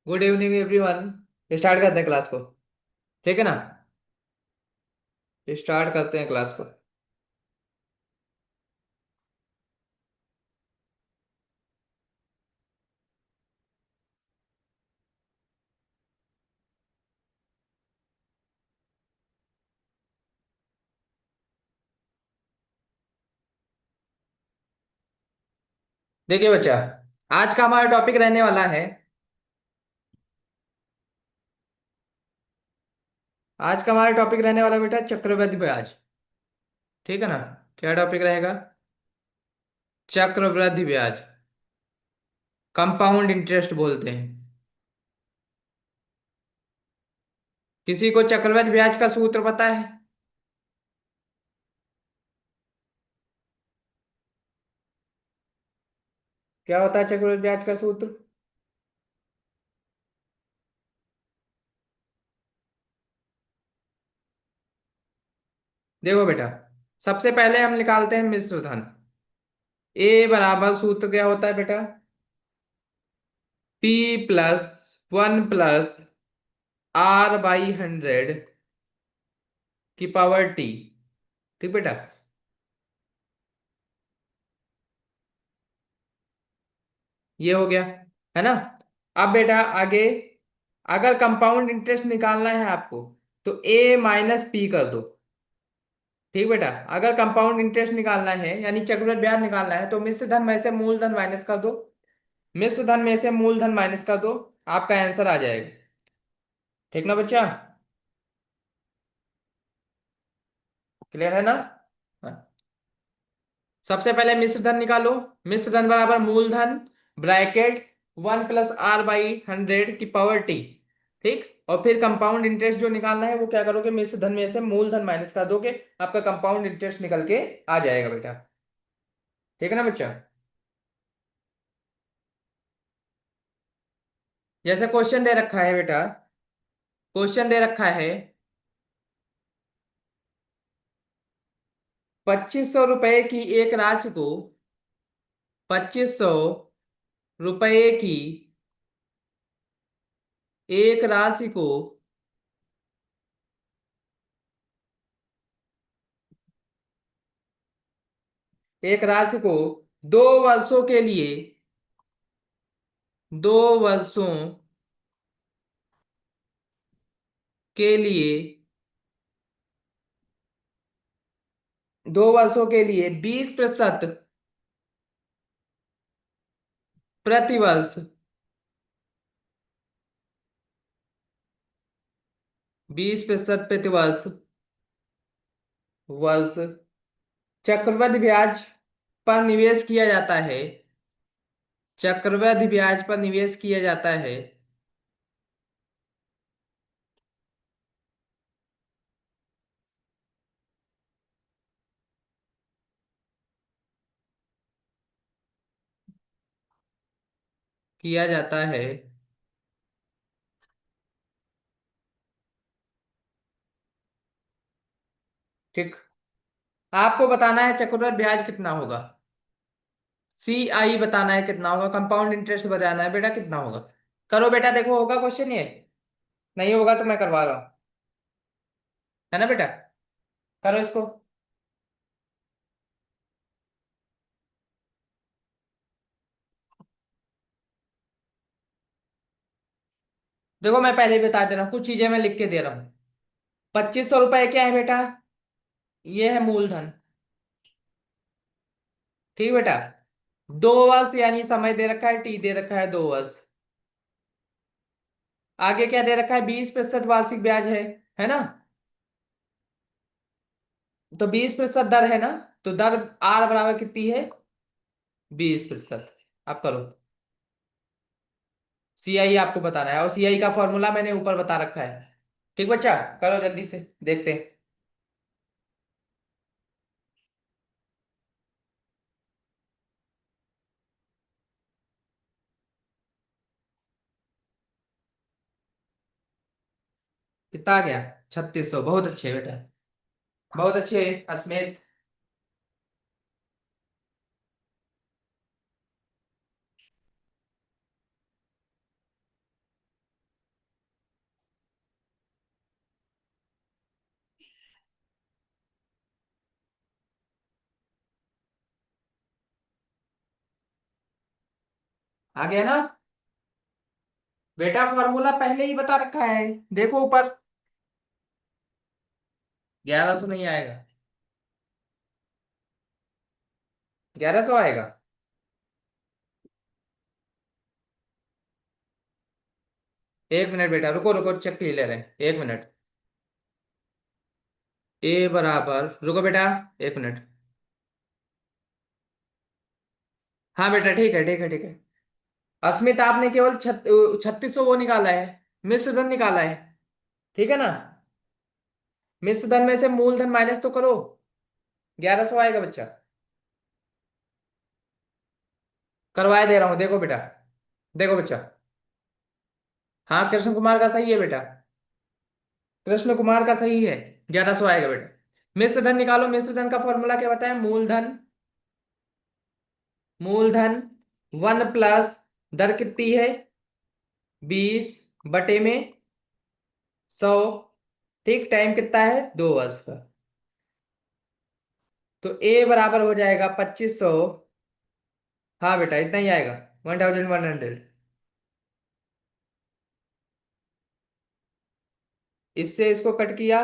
Good evening everyone. Start करते हैं class को। ठीक है ना। स्टार्ट करते हैं क्लास को। देखिए बच्चा, आज का हमारा टॉपिक रहने वाला है। आज का हमारा टॉपिक रहने वाला बेटा चक्रवृद्धि ब्याज। ठीक है ना। क्या टॉपिक रहेगा? चक्रवृद्धि ब्याज, कंपाउंड इंटरेस्ट बोलते हैं। किसी को चक्रवृद्धि ब्याज का सूत्र पता है? क्या होता है चक्रवृद्धि ब्याज का सूत्र? देखो बेटा, सबसे पहले हम निकालते हैं मिश्र धन। ए बराबर सूत्र क्या होता है बेटा? पी प्लस 1 प्लस R/100 की पावर टी। ठीक बेटा। ये हो गया, है ना। अब बेटा आगे, अगर कंपाउंड इंटरेस्ट निकालना है आपको तो A - P कर दो। ठीक बेटा। अगर कंपाउंड इंटरेस्ट निकालना है यानी चक्रवृद्धि ब्याज निकालना है तो मिश्र धन में से मूलधन माइनस कर दो। मिश्र धन में से मूलधन माइनस कर दो, आपका आंसर आ जाएगा। ठीक ना बच्चा? क्लियर है ना? हाँ। सबसे पहले मिश्र धन निकालो। मिश्र धन बराबर मूलधन ब्रैकेट 1 प्लस R/100 की पावर टी। ठीक। और फिर कंपाउंड इंटरेस्ट जो निकालना है वो क्या करोगे? मिश्र धन में से मूलधन माइनस कर दोगे, आपका कंपाउंड इंटरेस्ट निकल के आ जाएगा बेटा। ठीक है ना बच्चा? जैसे क्वेश्चन दे रखा है बेटा, क्वेश्चन दे रखा है 2500 रुपए की एक राशि को, 2500 रुपए की एक राशि को एक राशि को 2 वर्षों के लिए, 2 वर्षों के लिए, 2 वर्षों के लिए 20% प्रतिवर्ष, 20% प्रतिवर्ष वर्ष चक्रवृद्धि ब्याज पर निवेश किया जाता है। चक्रवृद्धि ब्याज पर निवेश किया जाता है। किया जाता है। ठीक। आपको बताना है चक्रवृद्धि ब्याज कितना होगा। CI बताना है कितना होगा, कंपाउंड इंटरेस्ट बताना है बेटा कितना होगा। करो बेटा, देखो होगा क्वेश्चन ये। नहीं होगा तो मैं करवा रहा हूँ। है ना बेटा? करो इसको। देखो मैं पहले ही बता दे रहा हूँ, कुछ चीजें मैं लिख के दे रहा हूँ। 2500 रुपए क्या है बेटा? ये है मूलधन। ठीक बेटा। 2 वर्ष यानी समय दे रखा है, टी दे रखा है 2 वर्ष। आगे क्या दे रखा है? 20% वार्षिक ब्याज है ना। तो 20% दर है ना। तो दर आर बराबर कितनी है? 20%। आप करो। CI आपको बताना है और CI का फॉर्मूला मैंने ऊपर बता रखा है। ठीक बच्चा, करो जल्दी से, देखते हैं कितना आ गया। 3600, बहुत अच्छे बेटा, बहुत अच्छे अस्मित। आ गया ना बेटा? फॉर्मूला पहले ही बता रखा है, देखो ऊपर। 1100 नहीं आएगा, 1100 आएगा। एक मिनट बेटा, रुको रुको, चेक ले रहे हैं, एक मिनट। ए बराबर, रुको बेटा, एक मिनट। हाँ बेटा, ठीक है ठीक है ठीक है। अस्मित, आपने केवल 3600 वो निकाला है, मिश्र धन निकाला है, ठीक है ना? मिश्र धन में से मूलधन माइनस तो करो, 1100 आएगा बच्चा। करवाए दे रहा हूं, देखो बेटा, देखो बच्चा। हाँ, कृष्ण कुमार का सही है बेटा, कृष्ण कुमार का सही है, 1100 आएगा बेटा। मिश्र धन निकालो, मिश्र धन का फॉर्मूला क्या बताया? मूलधन, मूलधन 1 प्लस दर कितनी है? 20/100। ठीक, टाइम कितना है? 2 वर्ष का। तो ए बराबर हो जाएगा 2500। हाँ बेटा, इतना ही आएगा, 1100। इससे इसको कट किया।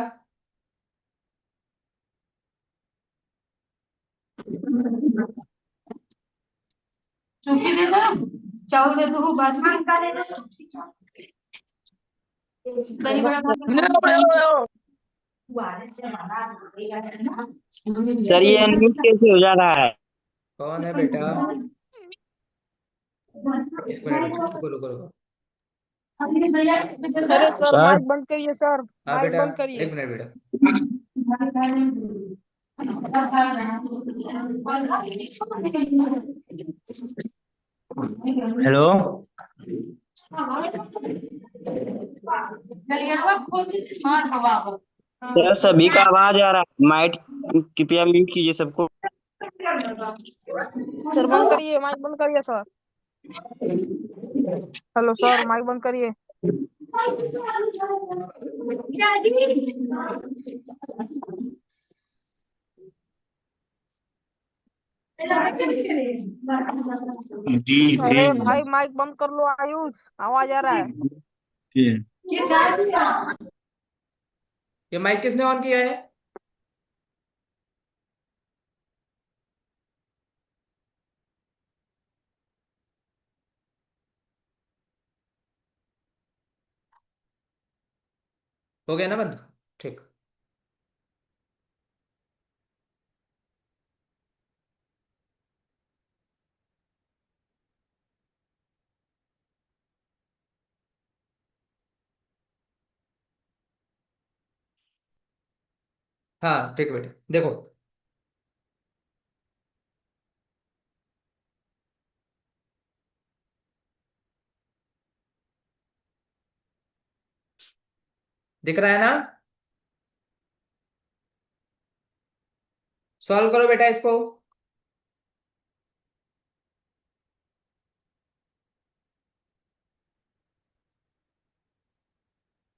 सूखी दे दो, चावल दे दो, बाद में खा लेना। दही बड़ा सर ये अनम्यूट कैसे हो जा रहा है? कौन है बेटा? एक मिनट बच्चा, रुको रुको रुको। अरे सर सर माइक बंद करिए सर। हाँ माइक बेटा, बंद करिए। एक मिनट बेटा। हेलो सर, सभी का आवाज आ रहा है। माइक कृपया म्यूट कीजिए सबको। सर बंद करिए, माइक बंद करिए सर। हेलो सर, माइक बंद करिए। जी अरे ठीक भाई माइक बंद कर लो आयुष, आवाज आ रहा है। है। ये माइक किसने ऑन किया है? हो गया ना बंद? ठीक। हाँ ठीक है बेटा, देखो। दिख रहा है ना? सॉल्व करो बेटा इसको।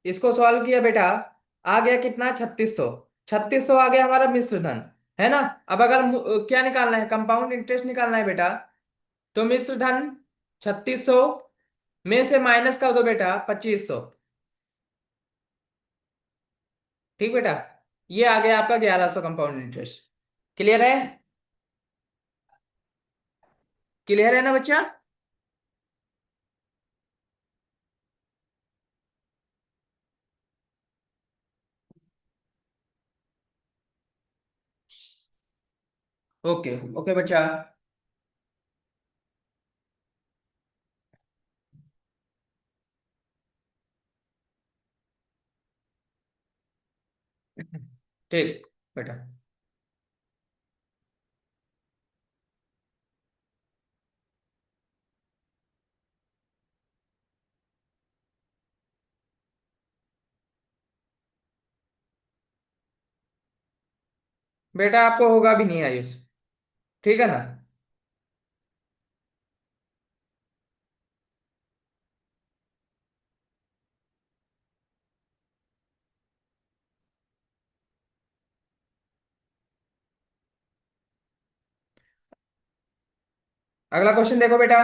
इसको सॉल्व किया बेटा, आ गया कितना? 3600। 3600 आ गया हमारा मिश्र धन, है ना? अब अगर क्या निकालना है? कंपाउंड इंटरेस्ट निकालना है बेटा। तो मिश्र धन 3600 में से माइनस कर दो बेटा 2500। ठीक बेटा, ये आ गया आपका 1100 कंपाउंड इंटरेस्ट। क्लियर है? क्लियर है ना बच्चा? ओके ओके बच्चा। ठीक बेटा। बेटा आपको होगा भी नहीं आयुष, ठीक है ना? अगला क्वेश्चन देखो बेटा।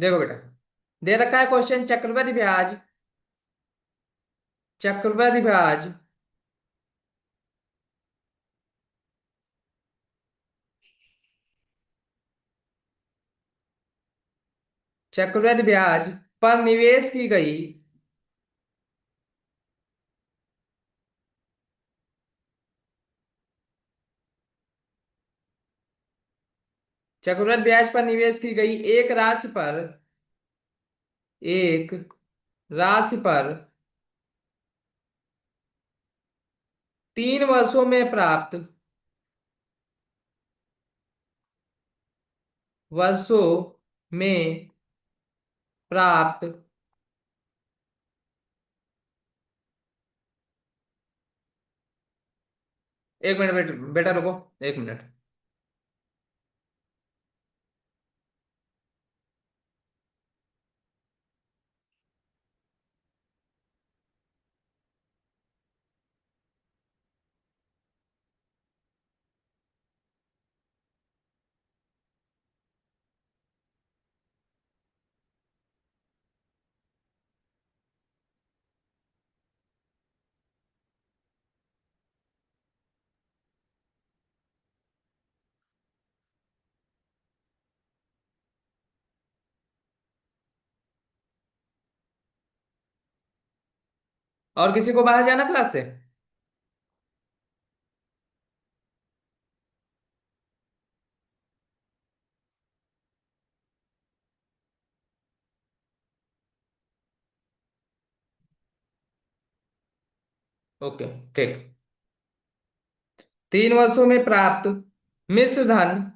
देखो बेटा, दे रखा है क्वेश्चन, चक्रवृद्धि ब्याज, चक्रवृद्धि ब्याज चक्रवृद्धि ब्याज पर निवेश की गई चक्रवृद्धि ब्याज पर निवेश की गई एक राशि पर 3 वर्षों में प्राप्त वर्षों में प्राप्त एक मिनट बेटा रुको, एक मिनट। और किसी को बाहर जाना क्लास से? ओके, ठीक। 3 वर्षों में प्राप्त मिश्र धन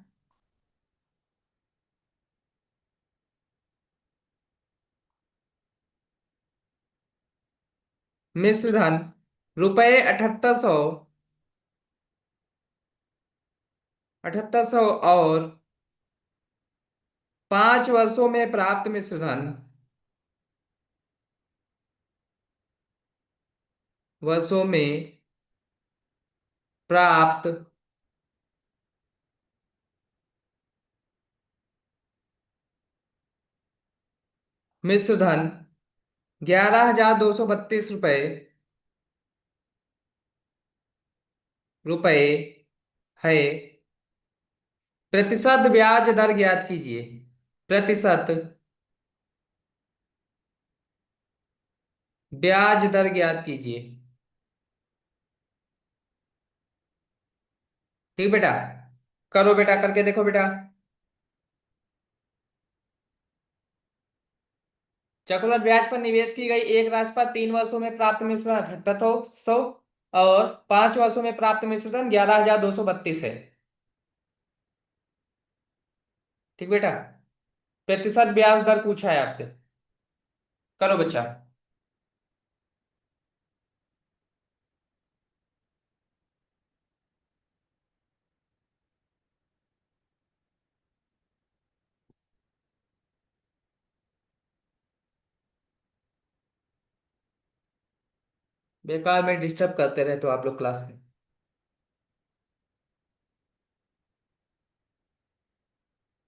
मिश्र धन रुपये 7800 और 5 वर्षों में प्राप्त मिश्र धन वर्षों में प्राप्त मिश्र धन 11,232 रुपये है। प्रतिशत ब्याज दर ज्ञात कीजिए। प्रतिशत ब्याज दर ज्ञात कीजिए। ठीक बेटा, करो बेटा, करके देखो बेटा। चक्रवृद्धि ब्याज पर निवेश की गई एक राशि पर 3 वर्षों में प्राप्त मिश्रण 7800 और 5 वर्षों में प्राप्त मिश्रण 11,232 है। ठीक बेटा, प्रतिशत ब्याज दर पूछा है आपसे। करो बच्चा। बेकार में डिस्टर्ब करते रहे तो आप लोग क्लास में।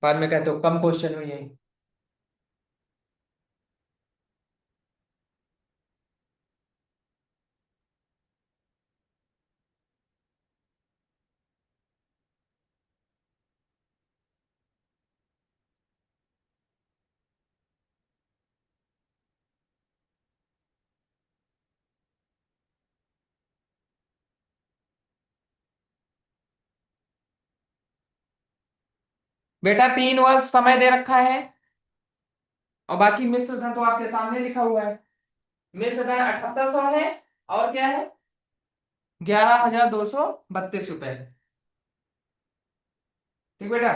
बाद में कहते हो कम क्वेश्चन हुई है। बेटा 3 वर्ष समय दे रखा है और बाकी मिश्र धन तो आपके सामने लिखा हुआ है। मिश्र धन 7800 है और क्या है, 11,232 रुपए। ठीक बेटा,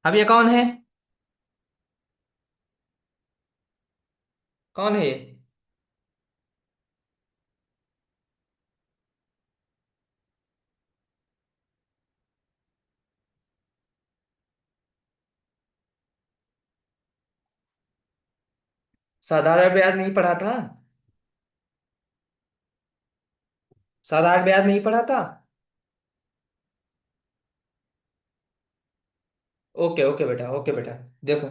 अब ये कौन है? कौन है ये? साधारण ब्याज नहीं पढ़ा था? सात आठ ब्याज नहीं पढ़ा था? ओके ओके बेटा, ओके बेटा। देखो,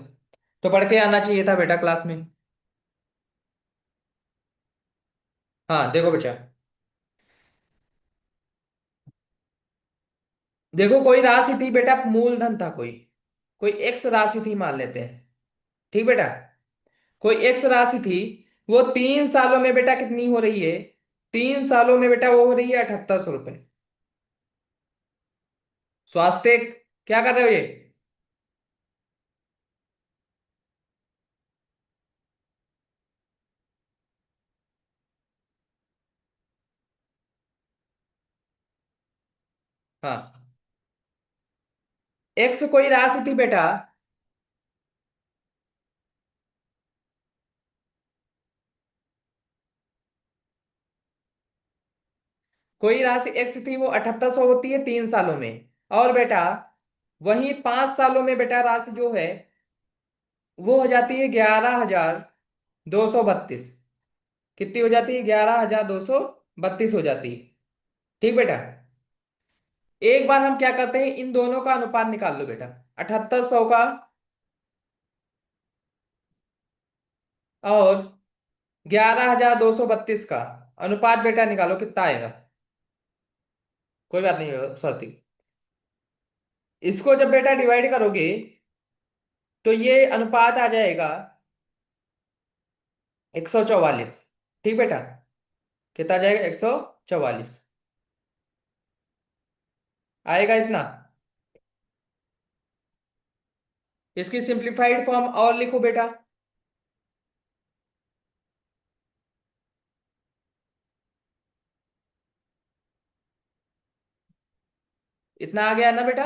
तो पढ़ के आना चाहिए था बेटा क्लास में। हाँ देखो बेटा, देखो कोई राशि थी बेटा, मूलधन था कोई, कोई एक्स राशि थी मान लेते हैं। ठीक बेटा, कोई एक्स राशि थी। वो 3 सालों में बेटा कितनी हो रही है? 3 सालों में बेटा वो हो रही है 7800 रुपये। स्वास्थ्य, क्या कर रहे हो ये? हाँ, एक्स कोई राशि थी बेटा, कोई राशि एक्स थी, वो 7800 होती है 3 सालों में। और बेटा वही 5 सालों में बेटा राशि जो है वो हो जाती है 11232। कितनी हो जाती है? 11232 हो जाती है। ठीक बेटा, एक बार हम क्या करते हैं, इन दोनों का अनुपात निकाल लो बेटा। 7800 का और 11232 का अनुपात बेटा निकालो, कितना आएगा? कोई बात नहीं स्वस्ति। इसको जब बेटा डिवाइड करोगे तो ये अनुपात आ जाएगा 144। ठीक बेटा, कितना आ जाएगा? 144 आएगा इतना। इसकी सिंप्लीफाइड फॉर्म और लिखो बेटा। इतना आ गया ना बेटा?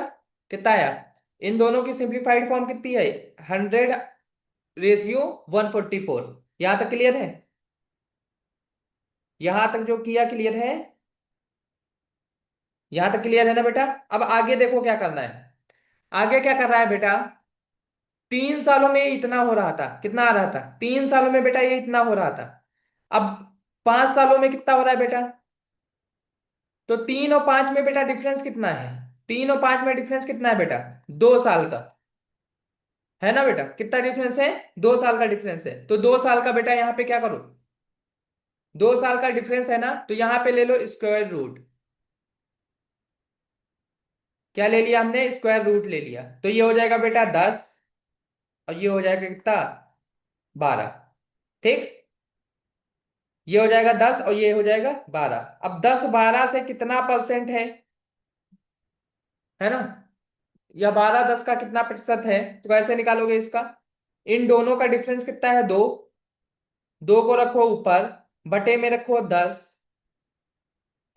कितना आया? इन दोनों की सिंप्लीफाइड फॉर्म कितनी है? 100:144। यहां तक क्लियर है? यहां तक जो किया क्लियर है? यहां तक क्लियर है ना बेटा? अब आगे देखो क्या करना है। आगे क्या कर रहा है बेटा? 3 सालों में ये इतना हो रहा था, कितना आ रहा था? 3 सालों में बेटा ये इतना हो रहा था। अब 5 सालों में कितना हो रहा है बेटा? तो 3 और 5 में बेटा डिफरेंस कितना है? 3 और 5 में डिफरेंस कितना है बेटा? 2 साल का। है ना बेटा? कितना डिफरेंस है? 2 साल का डिफरेंस है। तो 2 साल का बेटा यहाँ पे क्या करो, 2 साल का डिफरेंस है ना, तो यहाँ पे ले लो स्क्वायर रूट। क्या ले लिया हमने? स्क्वायर रूट ले लिया। तो ये हो जाएगा बेटा 10 और ये हो जाएगा कितना? 12। ठीक, ये हो जाएगा 10 और ये हो जाएगा 12। अब 10 12 से कितना परसेंट है ना? या 12 10 का कितना प्रतिशत है? तो कैसे निकालोगे इसका? इन दोनों का डिफरेंस कितना है? 2। 2 को रखो ऊपर, बटे में रखो 10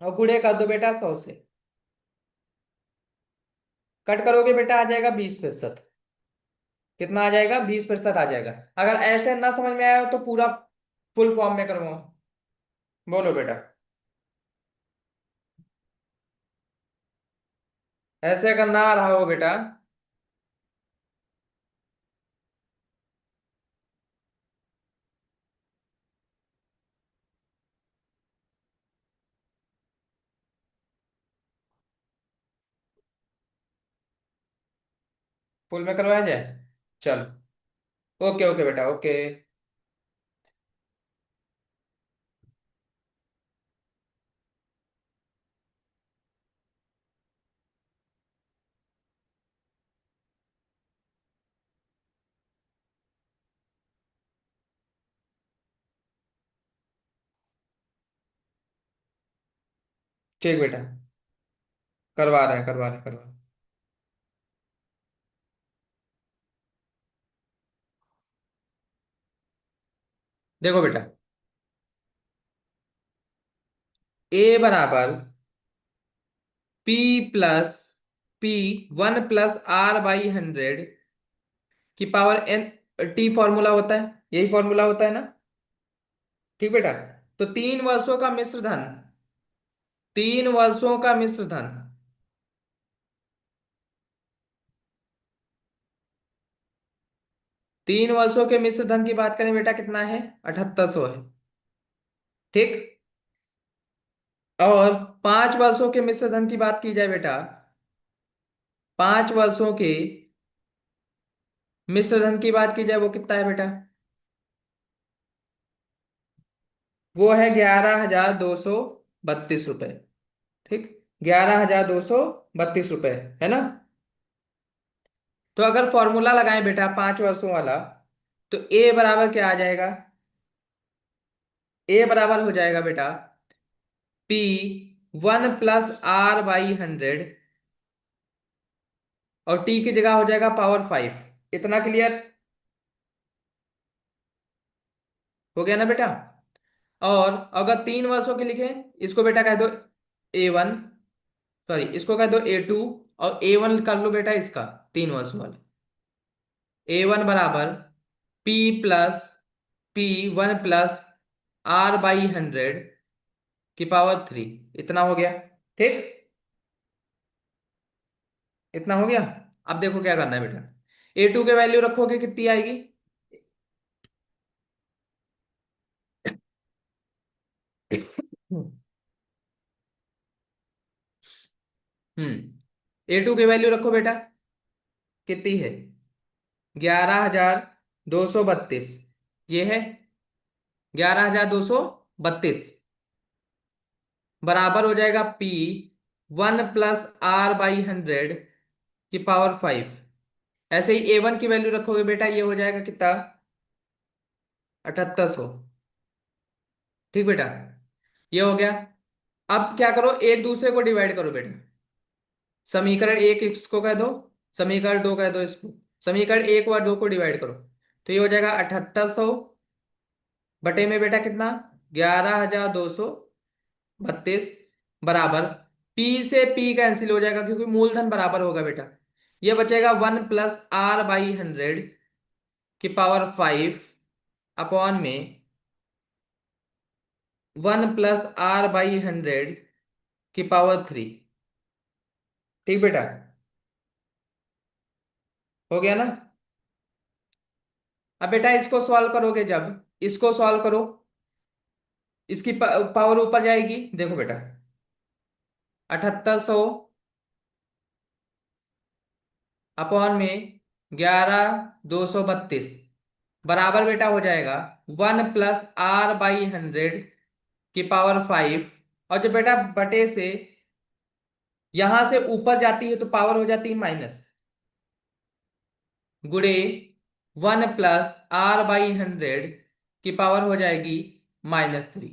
और गुणे कर दो बेटा 100 से। कट करोगे बेटा आ जाएगा 20%। कितना आ जाएगा? 20% आ जाएगा। अगर ऐसे ना समझ में आया हो तो पूरा फुल फॉर्म में करूंगा। बोलो बेटा। ऐसे अगर ना आ रहा हो बेटा, फुल में करवाया जाए? चलो, ओके ओके बेटा, ओके। ठीक बेटा, करवा रहे हैं, करवा रहे हैं, करवा रहे हैं। देखो बेटा, ए बराबर पी प्लस पी 1 + R/100 की पावर n। टी फॉर्मूला होता है, यही फॉर्मूला होता है ना? ठीक बेटा, तो 3 वर्षों का मिश्र धन, 3 वर्षों का मिश्र धन, 3 वर्षों के मिश्र धन की बात करें बेटा, कितना है? 7800 है। ठीक, और 5 वर्षों के मिश्र धन की बात की जाए बेटा, 5 वर्षों के मिश्र धन की बात की जाए, वो कितना है बेटा? वो है 11,232 रुपये। ठीक, 11,232 रुपये, है ना? तो अगर फॉर्मूला लगाएं बेटा 5 वर्षों वाला, तो ए बराबर क्या आ जाएगा? ए बराबर हो जाएगा बेटा P 1 + R/100, और टी की जगह हो जाएगा पावर 5। इतना क्लियर हो गया ना बेटा? और अगर 3 वर्षों के लिखें, इसको बेटा कह दो A1, सॉरी इसको कह दो A2, और A1 कर लो बेटा इसका 3 वर्षों वाला। A1 बराबर P+P1 + R/100 की पावर 3। इतना हो गया। ठीक, इतना हो गया। अब देखो क्या करना है बेटा, A2 के वैल्यू रखोगे कितनी आएगी? A2 की वैल्यू रखो बेटा, कितनी है? 11,232, ये है 11,232, बराबर हो जाएगा P 1 + R/100 की पावर 5। ऐसे ही A1 की वैल्यू रखोगे बेटा, ये हो जाएगा कितना? 7,800। ठीक बेटा, ये हो गया। अब क्या करो, एक दूसरे को डिवाइड करो बेटा। समीकरण एक इसको कह दो, समीकरण दो कह दो इसको। समीकरण एक और दो को डिवाइड करो, तो ये हो जाएगा 7,800 बटे में बेटा कितना? 11,232, बराबर पी से पी कैंसिल हो जाएगा क्योंकि मूलधन बराबर होगा बेटा। ये बचेगा 1 + R/100 की पावर 5 अपॉन में 1 + R/100 की पावर 3। ठीक बेटा, हो गया ना? अब बेटा इसको सॉल्व करोगे, जब इसको सॉल्व करो, इसकी पावर ऊपर जाएगी। देखो बेटा, 7,800 अपॉन में 11,232, बराबर बेटा हो जाएगा 1 + R/100 की पावर 5। और जब बेटा बटे से यहां से ऊपर जाती है तो पावर हो जाती है माइनस, गुणे 1 + R/100 की पावर हो जाएगी -3।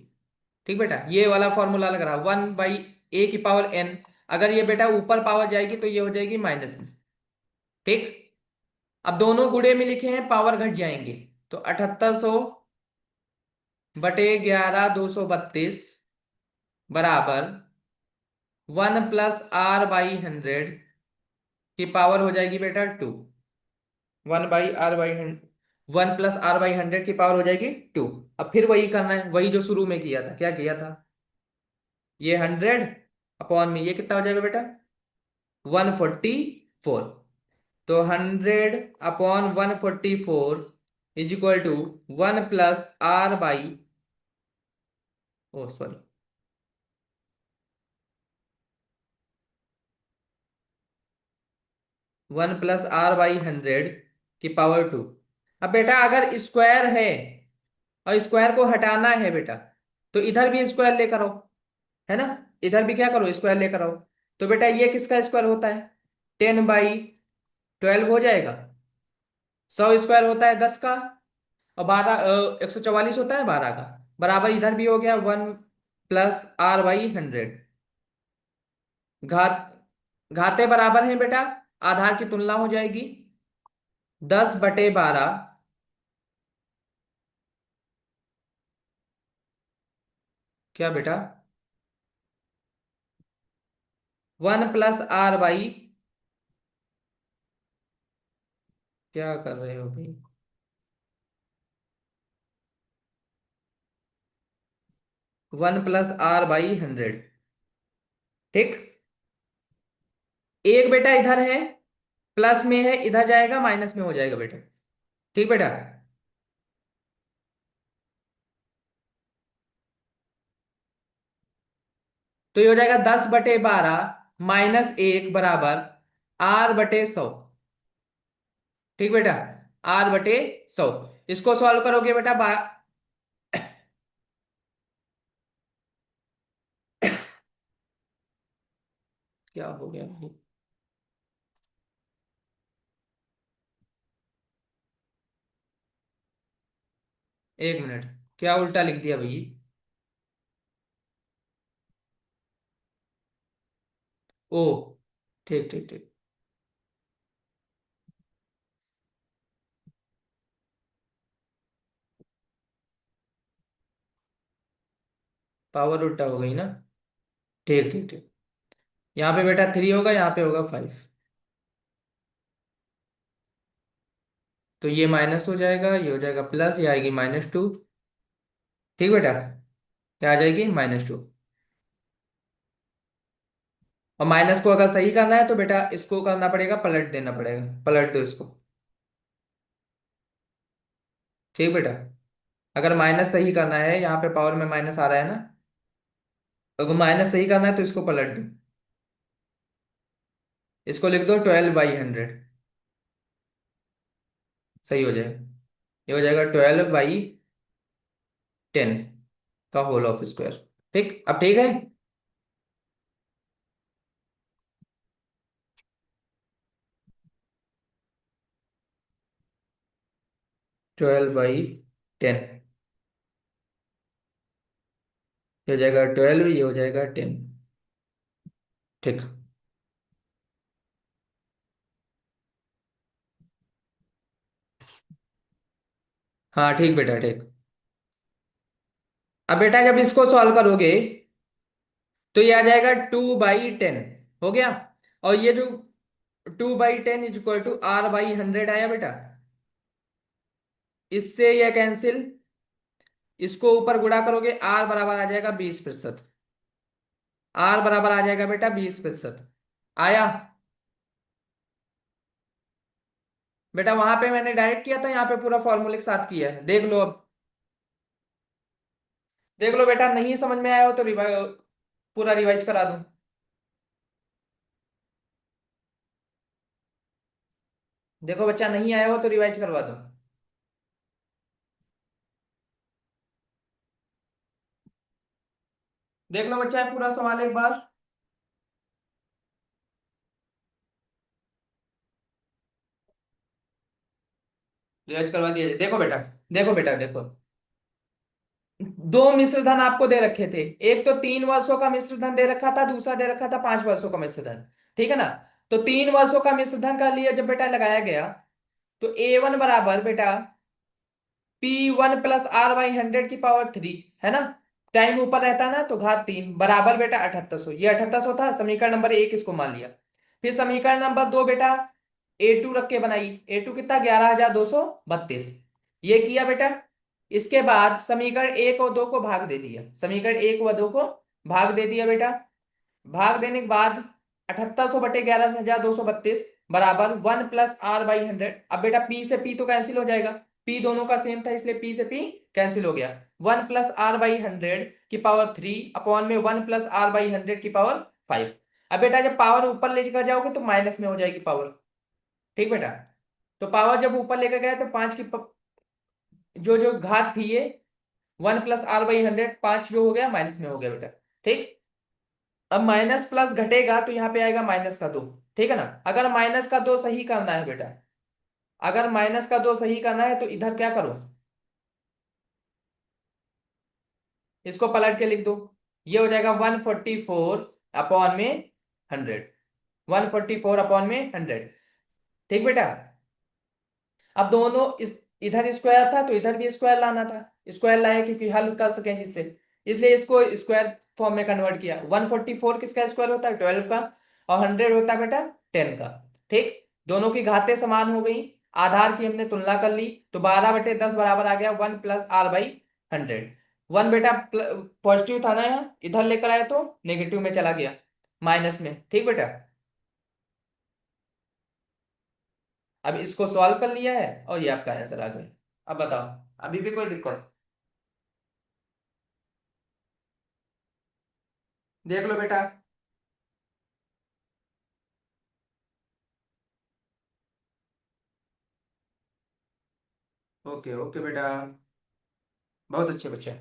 ठीक बेटा, ये वाला फॉर्मूला लग रहा है 1/a⁴n। अगर ये बेटा ऊपर पावर जाएगी तो ये हो जाएगी -में। ठीक, अब दोनों गुणे में लिखे हैं, पावर घट जाएंगे, तो 7,800 बटे 11,232 बराबर 1 + R/100 की पावर हो जाएगी बेटा 2। 1 + R/100 की पावर हो जाएगी 2। अब फिर वही करना है, वही जो शुरू में किया था। क्या किया था? ये 100 अपॉन में ये कितना हो जाएगा बेटा? 144। तो 100/144 is equal to 1 + R/, oh sorry, 1 + R/100 की पावर 2। अब बेटा अगर स्क्वायर है और स्क्वायर को हटाना है बेटा, तो इधर भी स्क्वायर लेकर आओ, है ना? इधर भी क्या करो, स्क्वायर लेकर आओ। तो बेटा ये किसका स्क्वायर होता है? 10/12 हो जाएगा। 100 स्क्वायर होता है 10 का, और 144 होता है 12 का, बराबर इधर भी हो गया 1 + R/100। घात घाते बराबर हैं बेटा, आधार की तुलना हो जाएगी। 10/12, क्या बेटा? 1 + R/, क्या कर रहे हो भाई? 1 + R/100। ठीक, एक बेटा इधर है, प्लस में है, इधर जाएगा माइनस में हो जाएगा बेटा। ठीक बेटा, तो ये हो जाएगा 10/12 - 1 बराबर R/100। ठीक बेटा, R/100। इसको सॉल्व करोगे बेटा क्या हो गया भाई? 1 मिनट, क्या उल्टा लिख दिया भाई? ओ, ठीक ठीक ठीक। पावर उल्टा हो गई ना? ठीक ठीक ठीक। यहाँ पे बेटा 3 होगा, यहाँ पे होगा 5। तो ये माइनस हो जाएगा, ये हो जाएगा प्लस, ये आएगी -2। ठीक बेटा, क्या आ जाएगी? -2। और माइनस को अगर सही करना है तो बेटा इसको करना पड़ेगा, पलट देना पड़ेगा, पलट दो इसको। ठीक बेटा, अगर माइनस सही करना है, यहाँ पे पावर में माइनस आ रहा है ना, अगर माइनस सही करना है तो इसको पलट दो। इसको लिख दो 12/100, सही हो जाएगा। ये हो जाएगा 12/10 का होल ऑफ स्क्वायर। ठीक, अब ठीक है। 12/10, ये हो जाएगा 12, ये हो जाएगा 10। ठीक। हाँ ठीक बेटा, ठीक। अब बेटा जब इसको सॉल्व करोगे तो ये आ जाएगा 2/10। हो गया। और ये जो 2/10 = R/100 आया बेटा, इससे यह कैंसिल, इसको ऊपर गुणा करोगे, R बराबर आ जाएगा 20%। R बराबर आ जाएगा बेटा 20%। आया बेटा? वहां पे मैंने डायरेक्ट किया था, यहाँ पे पूरा फॉर्मूले के साथ किया है, देख लो अब। देख लो बेटा, नहीं समझ में आया हो तो पूरा रिवाइज करा दूं। देखो बच्चा, नहीं आया हो तो रिवाइज करवा दो। देख लो बच्चा पूरा सवाल एक बार। रिवाइज करवा दिया जाए। देखो बेटा, देखो बेटा, देखो, दो मिश्र धन आपको दे रखे थे। एक तो 3 वर्षों का मिश्र धन दे रखा था, दूसरा दे रखा था 5 वर्षों का मिश्र धन। ठीक है ना? तो 3 वर्षों का मिश्र धन का लिए जब बेटा लगाया गया, तो A1 बराबर बेटा P1 + R/100 है ना? टाइम ऊपर रहता है ना, तो घात 3 बराबर बेटा 7800। ये 7800 था, समीकरण नंबर 1 इसको मान लिया। फिर समीकरण नंबर 2 बेटा A2 रख के बनाई। A2 कितना? 11,232। ये किया बेटा। इसके बाद समीकरण 1 और 2 को भाग दे दिया, समीकरण 1 व 2 को भाग दे दिया बेटा। भाग देने के बाद 7800/11,232 बराबर 1 + R/100। अब बेटा P से P तो कैंसिल हो जाएगा, P दोनों का सेम था, इसलिए P से P कैंसिल हो गया। 1 + R/100 की पावर 3 अपॉन में 1 + R/100 की पावर 5। अब बेटा जब पावर ऊपर लेकर जाओगे तो माइनस में हो जाएगी पावर। ठीक बेटा, तो पावर जब ऊपर लेकर गया तो 5 की जो जो घात थी, ये 1 + R/100, 5 जो हो गया माइनस में हो गया बेटा। ठीक। अब माइनस प्लस घटेगा तो यहाँ पे आएगा -2। ठीक है ना? अगर -2 सही करना है बेटा, अगर -2 सही करना है तो इधर क्या करो, इसको पलट के लिख दो। ये हो जाएगा 144/100। 144/100। ठीक बेटा। अब दोनों इस इधर स्क्वायर था तो इधर भी स्क्वायर लाना था, स्क्वायर लाए क्योंकि हल कर सकें जिससे, इसलिए इसको स्क्वायर फॉर्म में कन्वर्ट किया। 144 किसका स्क्वायर होता है? 12 का। और 100 होता है बेटा 10 का। ठीक। दोनों की घातें समान हो गई, आधार की हमने तुलना कर ली, तो 12/10 बराबर आ गया 1 + R/100। 1 बेटा पॉजिटिव था ना, यहाँ इधर लेकर आए तो नेगेटिव में चला गया, माइनस में। ठीक बेटा, अब इसको सॉल्व कर लिया है और ये आपका आंसर आ गया। अब बताओ, अभी भी कोई दिक्कत? देख लो बेटा। ओके ओके बेटा, बहुत अच्छे बच्चे।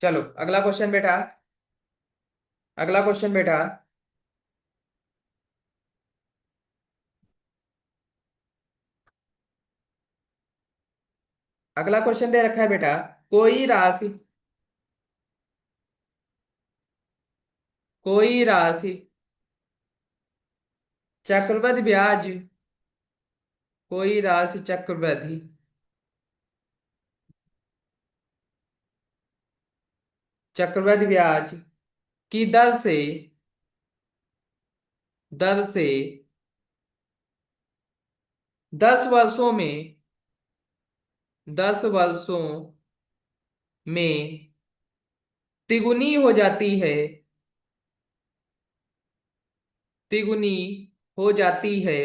चलो अगला क्वेश्चन बेटा, अगला क्वेश्चन बेटा। अगला क्वेश्चन दे रखा है बेटा, कोई राशि, कोई राशि चक्रवृद्धि ब्याज, कोई राशि चक्रवृद्धि चक्रवृद्धि ब्याज की दर से 10 वर्षों में, 10 वर्षों में तिगुनी हो जाती है, तिगुनी हो जाती है,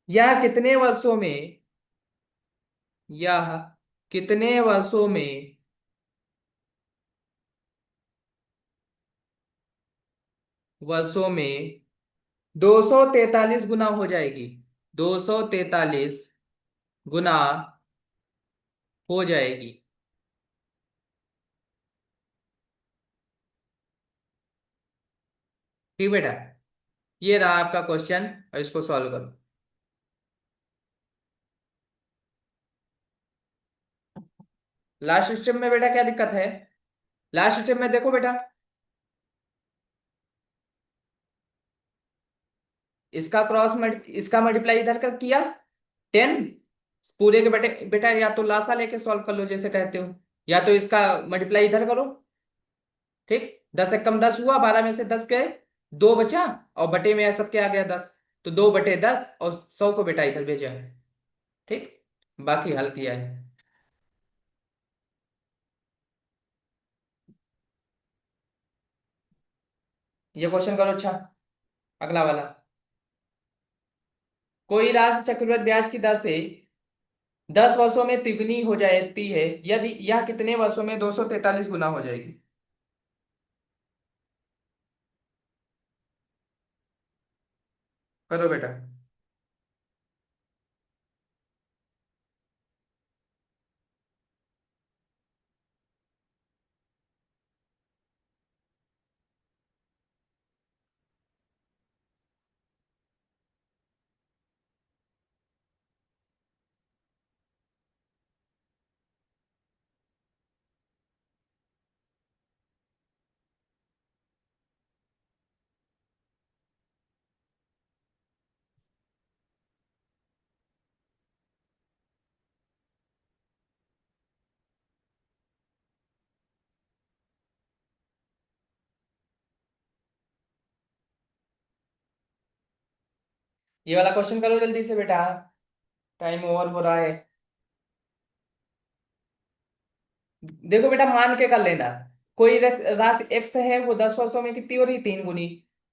यह कितने वर्षों में, यह कितने वर्षों में, वर्षों में 243 गुना हो जाएगी, 243 गुना हो जाएगी। ठीक बेटा, ये रहा आपका क्वेश्चन और इसको सॉल्व करो। लास्ट स्टेप में बेटा क्या दिक्कत है? लास्ट स्टेप में देखो बेटा, इसका मल्टीप्लाई इधर कर किया 10, पूरे के बेटे बेटा या तो लासा लेके सॉल्व कर लो जैसे कहते हो, या तो इसका मल्टीप्लाई इधर करो। ठीक, 10 से कम 10 हुआ, 12 में से 10 गए, 2 बचा, और बटे में सबके आ गया 10, तो 2/10 और 100 को बेटा इधर भेजा है। ठीक, बाकी हल किया है। ये क्वेश्चन करो अच्छा, अगला वाला। कोई राशि चक्रवृद्धि ब्याज की दर से 10 वर्षों में तिगुनी हो जाती है, यदि यह कितने वर्षों में 243 गुना हो जाएगी? करो बेटा। ये वाला क्वेश्चन करो जल्दी से बेटा, टाइम ओवर हो रहा है। देखो बेटा मान के कर लेना, कोई राशि एक्स है, वो 10 वर्षों में कितनी हो रही, 3 गुनी।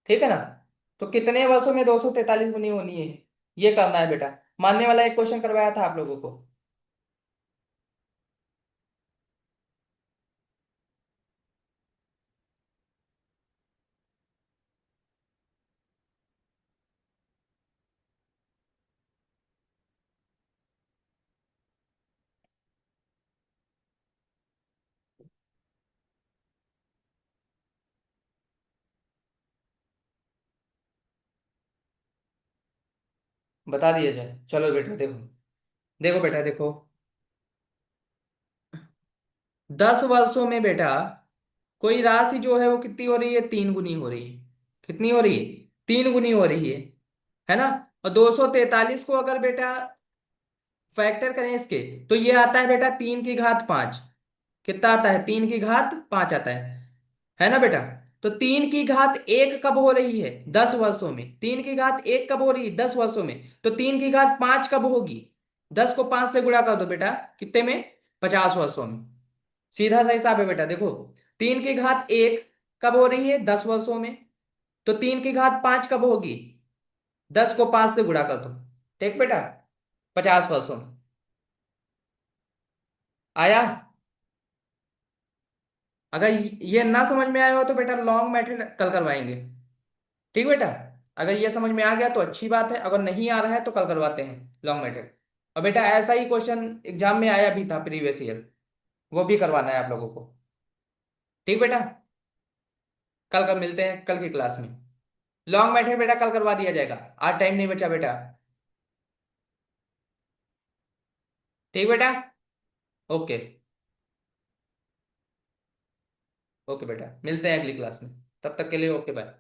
ठीक है ना? तो कितने वर्षों में 243 गुनी होनी है, ये करना है बेटा। मानने वाला एक क्वेश्चन करवाया था आप लोगों को। बता दिया जाए, चलो बेटा देखो, देखो बेटा देखो, 10 वर्षों में बेटा कोई राशि जो है वो कितनी हो रही है, 3 गुनी हो रही है। कितनी हो रही है? 3 गुनी हो रही है ना? और 243 को अगर बेटा फैक्टर करें इसके, तो ये आता है बेटा 3 की घात 5। कितना आता है? 3 की घात 5 आता है ना बेटा? तो 3 की घात 1 कब हो रही है? 10 वर्षों में। 3 की घात 1 कब हो रही है? 10 वर्षों में। तो 3 की घात 5 कब होगी? 10 को 5 से गुणा कर दो बेटा, कितने में? 50 वर्षों में। सीधा सा हिसाब है बेटा, देखो 3 की घात 1 कब हो रही है? 10 वर्षों में। तो 3 की घात 5 कब होगी? 10 को 5 से गुणा कर दो। ठीक बेटा, 50%। आया? अगर ये ना समझ में आया हो तो बेटा लॉन्ग मेथड कल करवाएंगे। ठीक बेटा, अगर ये समझ में आ गया तो अच्छी बात है, अगर नहीं आ रहा है तो कल करवाते हैं लॉन्ग मेथड। और बेटा ऐसा ही क्वेश्चन एग्जाम में आया भी था प्रीवियस ईयर, वो भी करवाना है आप लोगों को। ठीक बेटा, कल कल मिलते हैं कल की क्लास में। लॉन्ग मेथड बेटा कल करवा दिया जाएगा, आज टाइम नहीं बचा बेटा। ठीक बेटा, ओके। ओके बेटा, मिलते हैं अगली क्लास में, तब तक के लिए ओके बाय।